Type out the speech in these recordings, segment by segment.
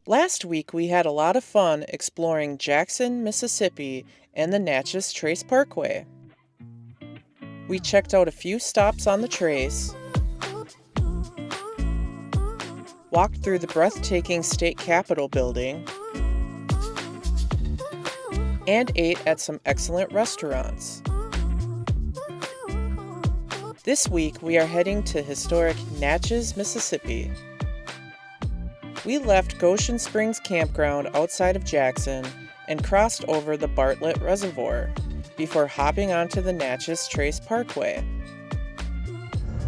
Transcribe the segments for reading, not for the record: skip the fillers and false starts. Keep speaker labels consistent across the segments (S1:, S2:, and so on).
S1: Last week we had a lot of fun exploring Jackson, Mississippi and the Natchez Trace Parkway. We checked out a few stops on the trace, walked through the breathtaking state capitol building, and ate at some excellent restaurants. This week we are heading to historic Natchez, Mississippi. We left Goshen Springs Campground outside of Jackson and crossed over the Bartlett Reservoir before hopping onto the Natchez Trace Parkway.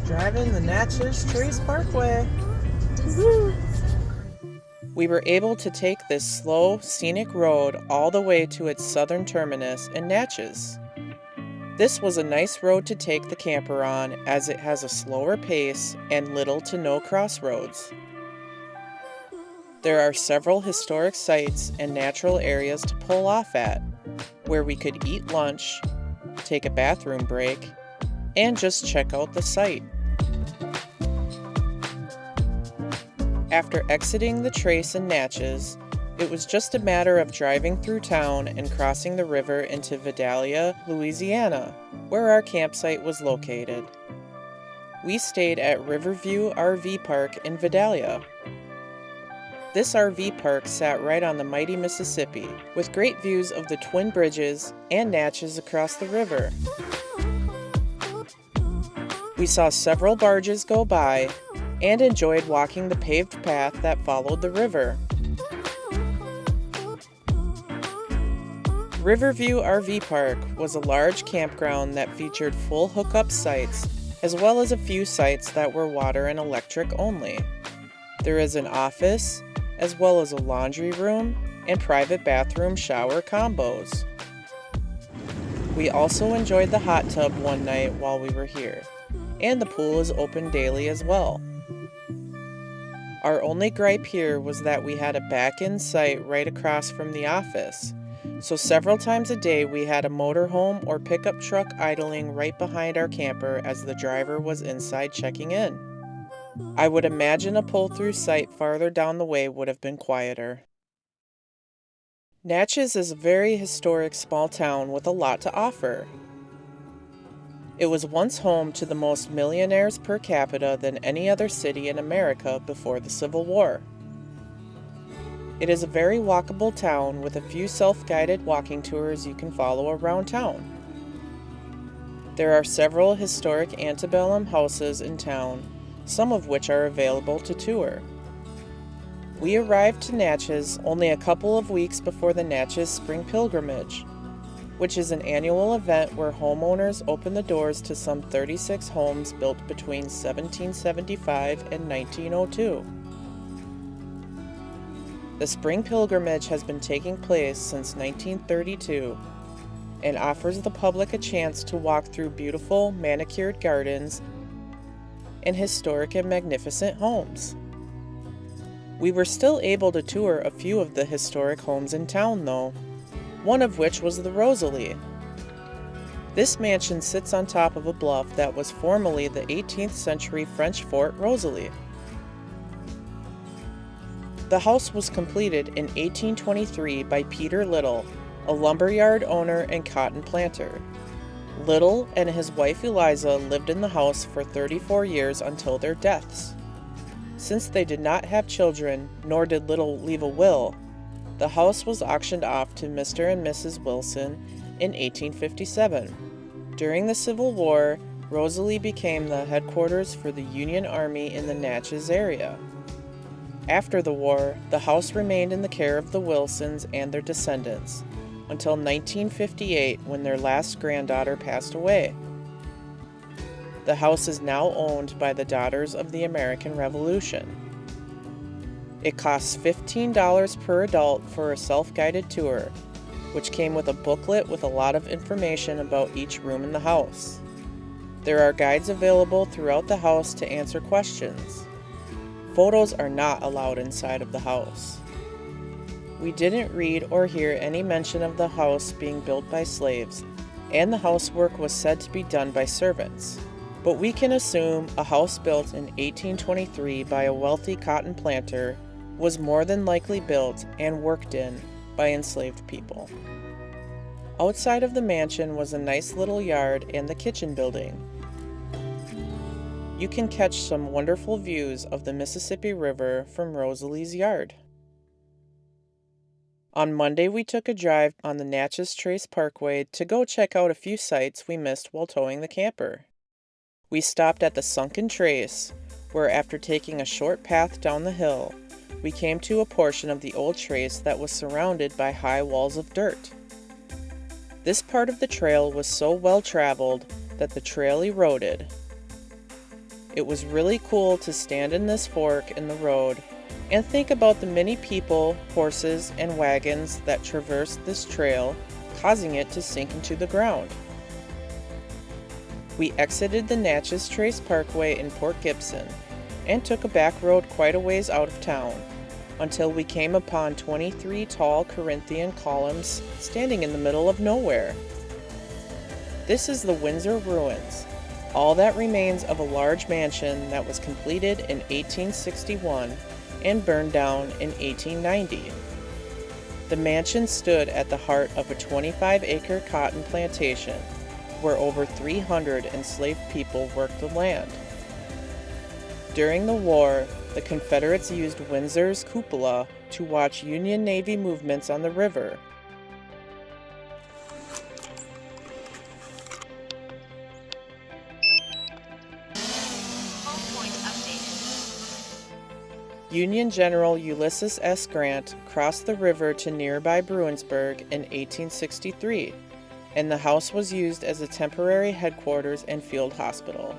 S1: Driving the Natchez Trace Parkway. Woo-hoo. We were able to take this slow, scenic road all the way to its southern terminus in Natchez. This was a nice road to take the camper on as it has a slower pace and little to no crossroads. There are several historic sites and natural areas to pull off at, where we could eat lunch, take a bathroom break, and just check out the site. After exiting the Trace in Natchez, it was just a matter of driving through town and crossing the river into Vidalia, Louisiana, where our campsite was located. We stayed at Riverview RV Park in Vidalia. This RV park sat right on the mighty Mississippi, with great views of the Twin Bridges and Natchez across the river. We saw several barges go by and enjoyed walking the paved path that followed the river. Riverview RV Park was a large campground that featured full hookup sites, as well as a few sites that were water and electric only. There is an office, as well as a laundry room and private bathroom shower combos. We also enjoyed the hot tub one night while we were here, and the pool is open daily as well. Our only gripe here was that we had a back-in site right across from the office, so several times a day we had a motorhome or pickup truck idling right behind our camper as the driver was inside checking in. I would imagine a pull-through site farther down the way would have been quieter. Natchez is a very historic small town with a lot to offer. It was once home to the most millionaires per capita than any other city in America before the Civil War. It is a very walkable town with a few self-guided walking tours you can follow around town. There are several historic antebellum houses in town, some of which are available to tour. We arrived to Natchez only a couple of weeks before the Natchez Spring Pilgrimage, which is an annual event where homeowners open the doors to some 36 homes built between 1775 and 1902. The Spring Pilgrimage has been taking place since 1932 and offers the public a chance to walk through beautiful manicured gardens and historic and magnificent homes. We were still able to tour a few of the historic homes in town though, one of which was the Rosalie. This mansion sits on top of a bluff that was formerly the 18th century French Fort Rosalie. The house was completed in 1823 by Peter Little, a lumberyard owner and cotton planter. Little and his wife Eliza lived in the house for 34 years until their deaths. Since they did not have children, nor did Little leave a will, the house was auctioned off to Mr. and Mrs. Wilson in 1857. During the Civil War, Rosalie became the headquarters for the Union Army in the Natchez area. After the war, the house remained in the care of the Wilsons and their descendants, until 1958 when their last granddaughter passed away. The house is now owned by the Daughters of the American Revolution. It costs $15 per adult for a self-guided tour, which came with a booklet with a lot of information about each room in the house. There are guides available throughout the house to answer questions. Photos are not allowed inside of the house. We didn't read or hear any mention of the house being built by slaves, and the housework was said to be done by servants. But we can assume a house built in 1823 by a wealthy cotton planter was more than likely built and worked in by enslaved people. Outside of the mansion was a nice little yard and the kitchen building. You can catch some wonderful views of the Mississippi River from Rosalie's yard. On Monday, we took a drive on the Natchez Trace Parkway to go check out a few sites we missed while towing the camper. We stopped at the Sunken Trace, where after taking a short path down the hill, we came to a portion of the old trace that was surrounded by high walls of dirt. This part of the trail was so well traveled that the trail eroded. It was really cool to stand in this fork in the road and think about the many people, horses, and wagons that traversed this trail, causing it to sink into the ground. We exited the Natchez Trace Parkway in Port Gibson and took a back road quite a ways out of town until we came upon 23 tall Corinthian columns standing in the middle of nowhere. This is the Windsor Ruins, all that remains of a large mansion that was completed in 1861 and burned down in 1890. The mansion stood at the heart of a 25-acre cotton plantation where over 300 enslaved people worked the land. During the war, the Confederates used Windsor's cupola to watch Union Navy movements on the river. Union General Ulysses S. Grant crossed the river to nearby Bruinsburg in 1863, and the house was used as a temporary headquarters and field hospital.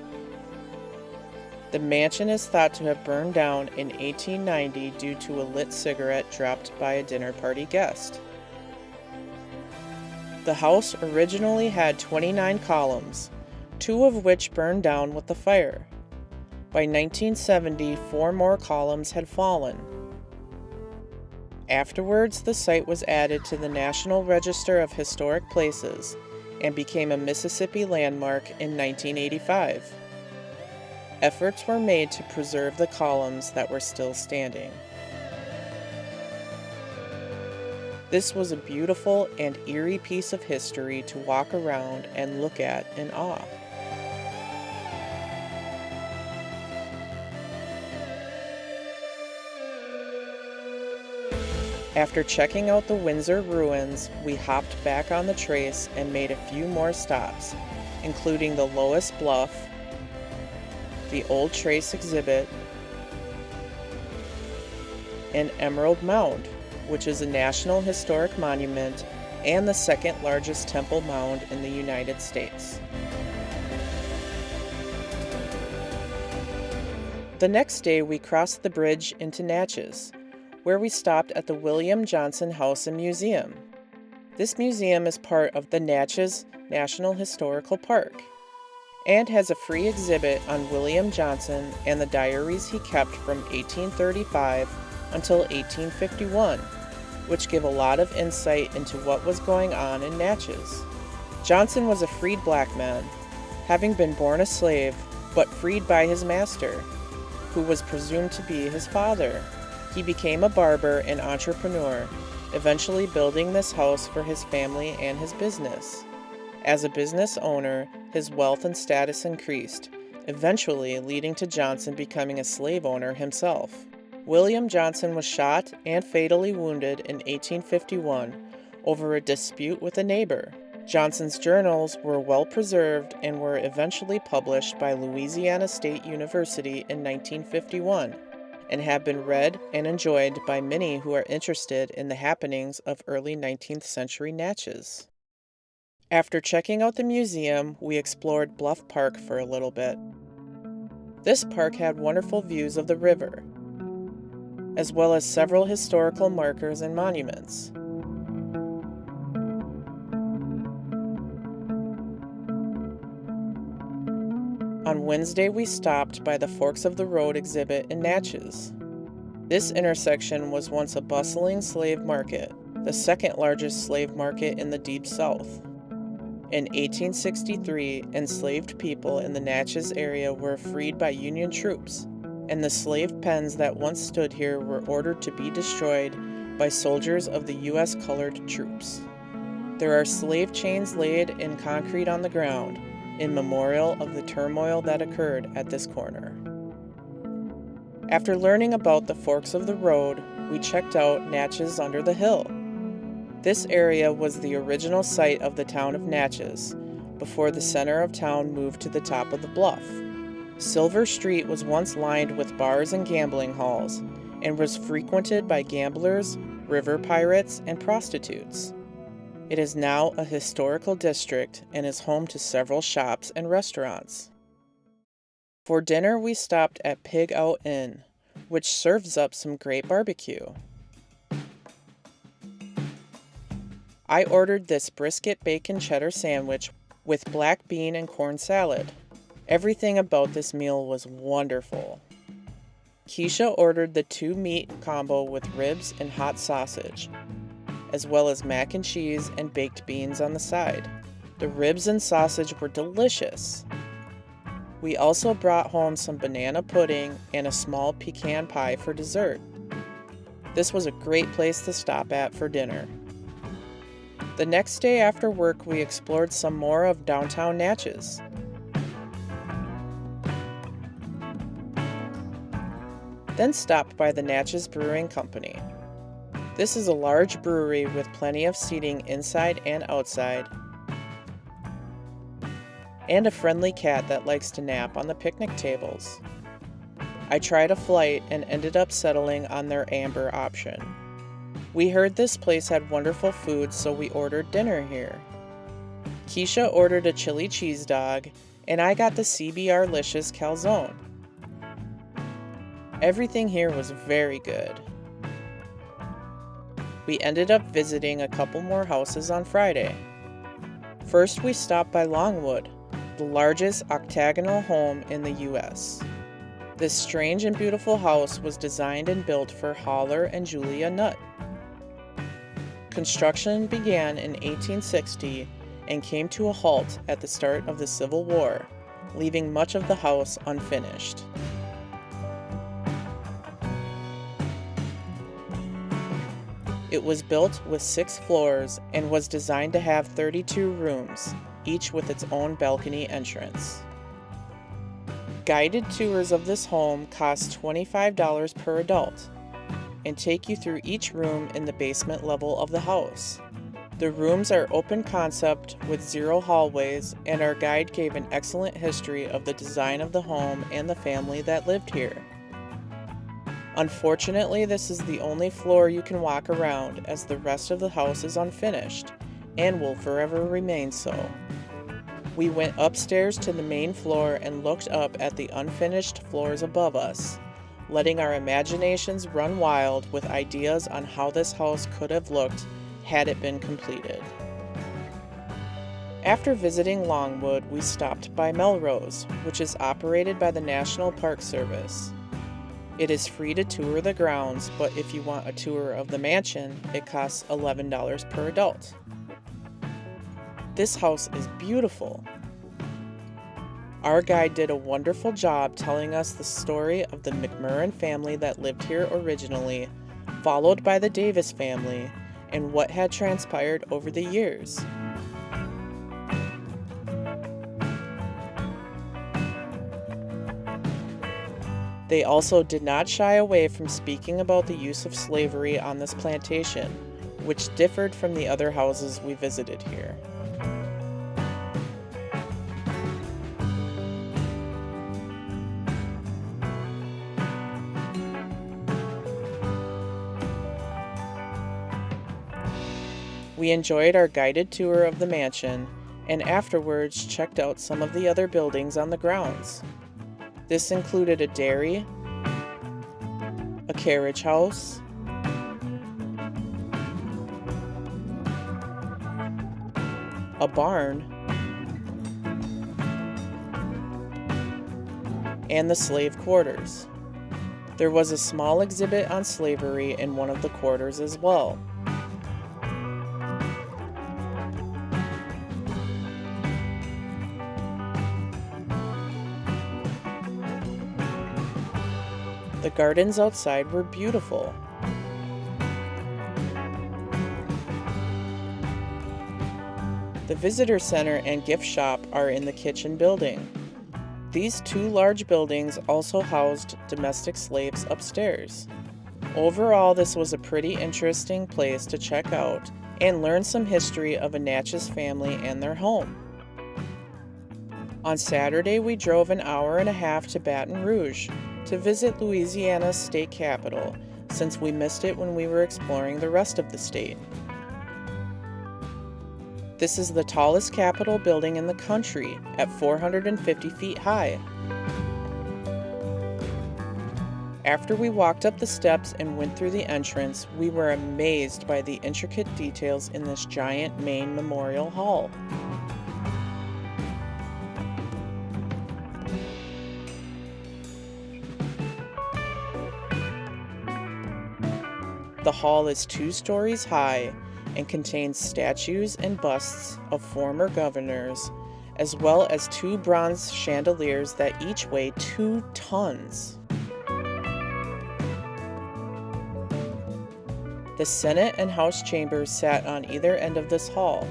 S1: The mansion is thought to have burned down in 1890 due to a lit cigarette dropped by a dinner party guest. The house originally had 29 columns, 2 of which burned down with the fire. By 1970, 4 more columns had fallen. Afterwards, the site was added to the National Register of Historic Places and became a Mississippi landmark in 1985. Efforts were made to preserve the columns that were still standing. This was a beautiful and eerie piece of history to walk around and look at in awe. After checking out the Windsor Ruins, we hopped back on the trace and made a few more stops, including the Lois Bluff, the Old Trace exhibit, and Emerald Mound, which is a National Historic Monument and the second largest temple mound in the United States. The next day, we crossed the bridge into Natchez, where we stopped at the William Johnson House and Museum. This museum is part of the Natchez National Historical Park and has a free exhibit on William Johnson and the diaries he kept from 1835 until 1851, which give a lot of insight into what was going on in Natchez. Johnson was a freed black man, having been born a slave, but freed by his master, who was presumed to be his father. He became a barber and entrepreneur, eventually building this house for his family and his business. As a business owner, his wealth and status increased, eventually leading to Johnson becoming a slave owner himself. William Johnson was shot and fatally wounded in 1851 over a dispute with a neighbor. Johnson's journals were well preserved and were eventually published by Louisiana State University in 1951. And have been read and enjoyed by many who are interested in the happenings of early 19th century Natchez. After checking out the museum, we explored Bluff Park for a little bit. This park had wonderful views of the river, as well as several historical markers and monuments. On Wednesday, we stopped by the Forks of the Road exhibit in Natchez. This intersection was once a bustling slave market, the second largest slave market in the Deep South. In 1863, enslaved people in the Natchez area were freed by Union troops, and the slave pens that once stood here were ordered to be destroyed by soldiers of the U.S. colored troops. There are slave chains laid in concrete on the ground in memorial of the turmoil that occurred at this corner. After learning about the forks of the road, we checked out Natchez under the hill. This area was the original site of the town of Natchez, before the center of town moved to the top of the bluff. Silver Street was once lined with bars and gambling halls, and was frequented by gamblers, river pirates, and prostitutes. It is now a historical district and is home to several shops and restaurants. For dinner, we stopped at Out Inn, which serves up some great barbecue. I ordered this brisket bacon cheddar sandwich with black bean and corn salad. Everything about this meal was wonderful. Keisha ordered the 2-meat combo with ribs and hot sausage, as well as mac and cheese and baked beans on the side. The ribs and sausage were delicious. We also brought home some banana pudding and a small pecan pie for dessert. This was a great place to stop at for dinner. The next day after work, we explored some more of downtown Natchez. Then stopped by the Natchez Brewing Company. This is a large brewery with plenty of seating inside and outside, and a friendly cat that likes to nap on the picnic tables. I tried a flight and ended up settling on their amber option. We heard this place had wonderful food, so we ordered dinner here. Keisha ordered a chili cheese dog, and I got the CBR-licious calzone. Everything here was very good. We ended up visiting a couple more houses on Friday. First, we stopped by Longwood, the largest octagonal home in the U.S. This strange and beautiful house was designed and built for Haller and Julia Nutt. Construction began in 1860 and came to a halt at the start of the Civil War, leaving much of the house unfinished. It was built with 6 floors and was designed to have 32 rooms, each with its own balcony entrance. Guided tours of this home cost $25 per adult and take you through each room in the basement level of the house. The rooms are open concept with 0 hallways, and our guide gave an excellent history of the design of the home and the family that lived here. Unfortunately, this is the only floor you can walk around, as the rest of the house is unfinished and will forever remain so. We went upstairs to the main floor and looked up at the unfinished floors above us, letting our imaginations run wild with ideas on how this house could have looked had it been completed. After visiting Longwood, we stopped by Melrose, which is operated by the National Park Service. It is free to tour the grounds, but if you want a tour of the mansion, it costs $11 per adult. This house is beautiful. Our guide did a wonderful job telling us the story of the McMurrin family that lived here originally, followed by the Davis family, and what had transpired over the years. They also did not shy away from speaking about the use of slavery on this plantation, which differed from the other houses we visited here. We enjoyed our guided tour of the mansion, and afterwards checked out some of the other buildings on the grounds. This included a dairy, a carriage house, a barn, and the slave quarters. There was a small exhibit on slavery in one of the quarters as well. gardens outside were beautiful. The visitor center and gift shop are in the kitchen building. These two large buildings also housed domestic slaves upstairs. Overall, this was a pretty interesting place to check out and learn some history of a Natchez family and their home. On Saturday, we drove an hour and a half to Baton Rouge to visit Louisiana's state capital, since we missed it when we were exploring the rest of the state. This is the tallest Capitol building in the country at 450 feet high. After we walked up the steps and went through the entrance, we were amazed by the intricate details in this giant main memorial hall. The hall is 2 stories high and contains statues and busts of former governors, as well as 2 bronze chandeliers that each weigh 2 tons. The Senate and House chambers sat on either end of this hall.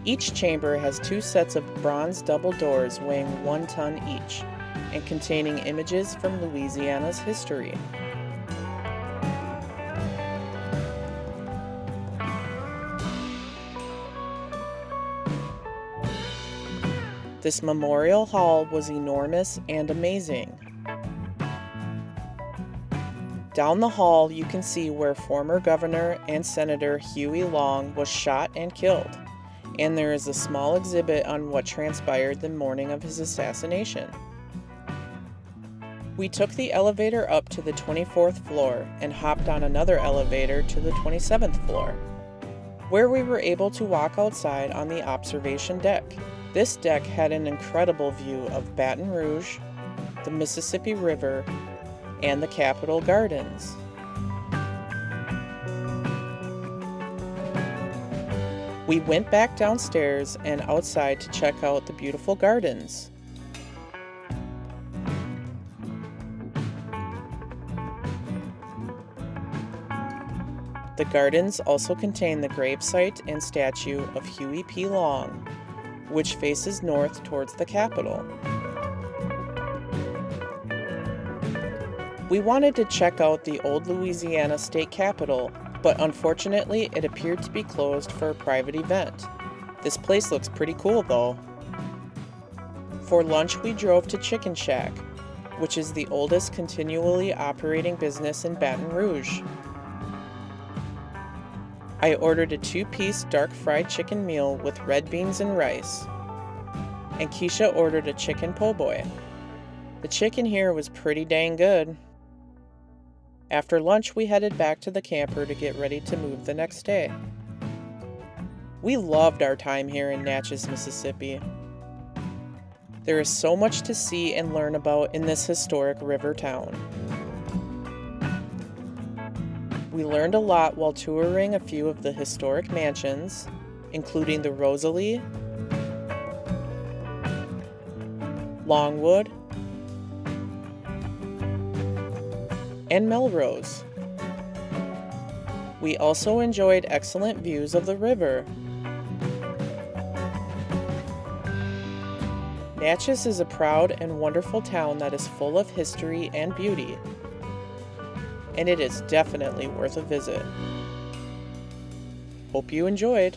S1: Each chamber has 2 sets of bronze double doors weighing 1 ton each and containing images from Louisiana's history. This memorial hall was enormous and amazing. Down the hall, you can see where former Governor and Senator Huey Long was shot and killed, and there is a small exhibit on what transpired the morning of his assassination. We took the elevator up to the 24th floor and hopped on another elevator to the 27th floor, where we were able to walk outside on the observation deck. This deck had an incredible view of Baton Rouge, the Mississippi River, and the Capitol Gardens. We went back downstairs and outside to check out the beautiful gardens. The gardens also contain the gravesite and statue of Huey P. Long, which faces north towards the Capitol. We wanted to check out the old Louisiana state capitol, but unfortunately it appeared to be closed for a private event. This place looks pretty cool though. For lunch we drove to Chicken Shack, which is the oldest continually operating business in Baton Rouge. I ordered a 2-piece dark fried chicken meal with red beans and rice, and Keisha ordered a chicken po' boy. The chicken here was pretty dang good. After lunch, we headed back to the camper to get ready to move the next day. We loved our time here in Natchez, Mississippi. There is so much to see and learn about in this historic river town. We learned a lot while touring a few of the historic mansions, including the Rosalie, Longwood, and Melrose. We also enjoyed excellent views of the river. Natchez is a proud and wonderful town that is full of history and beauty, and it is definitely worth a visit. Hope you enjoyed.